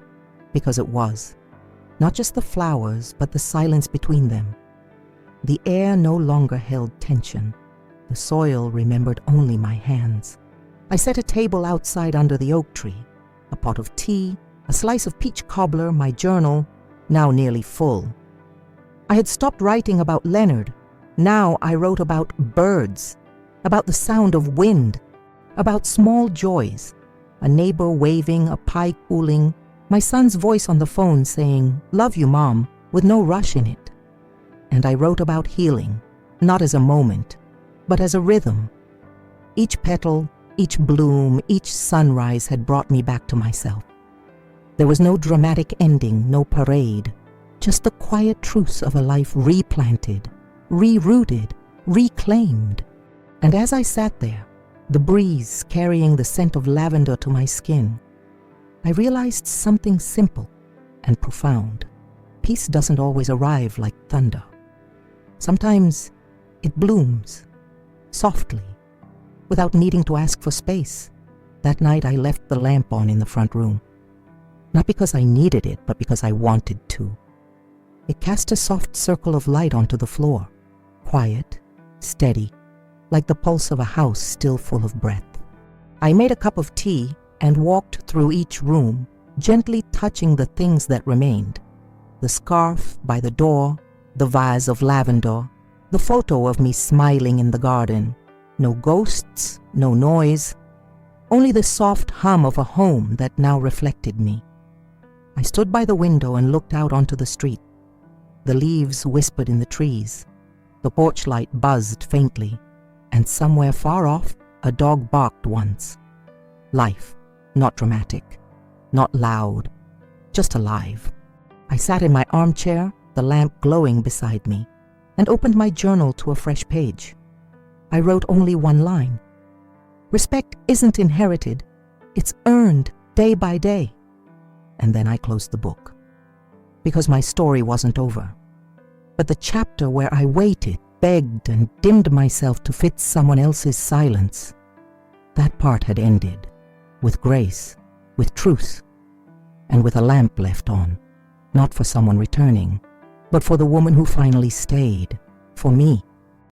because it was. Not just the flowers, but the silence between them. The air no longer held tension. The soil remembered only my hands. I set a table outside under the oak tree, a pot of tea, a slice of peach cobbler, my journal, now nearly full. I had stopped writing about Leonard. Now I wrote about birds, about the sound of wind, about small joys, a neighbor waving, a pie cooling, my son's voice on the phone saying, "Love you, Mom," with no rush in it. And I wrote about healing, not as a moment, but as a rhythm. Each petal, each bloom, each sunrise had brought me back to myself. There was no dramatic ending, no parade, just the quiet truce of a life replanted, rerooted, reclaimed. And as I sat there, the breeze carrying the scent of lavender to my skin, I realized something simple and profound. Peace doesn't always arrive like thunder. Sometimes it blooms, softly, without needing to ask for space. That night I left the lamp on in the front room. Not because I needed it, but because I wanted to. It cast a soft circle of light onto the floor, quiet, steady, like the pulse of a house still full of breath. I made a cup of tea and walked through each room, gently touching the things that remained. The scarf by the door, the vase of lavender, the photo of me smiling in the garden. No ghosts, no noise, only the soft hum of a home that now reflected me. I stood by the window and looked out onto the street. The leaves whispered in the trees. The porch light buzzed faintly, and somewhere far off, a dog barked once. Life, not dramatic, not loud, just alive. I sat in my armchair, the lamp glowing beside me, and opened my journal to a fresh page. I wrote only one line. Respect isn't inherited, it's earned day by day. And then I closed the book, because my story wasn't over. But the chapter where I waited, begged, and dimmed myself to fit someone else's silence, that part had ended, with grace, with truth, and with a lamp left on, not for someone returning, but for the woman who finally stayed, for me.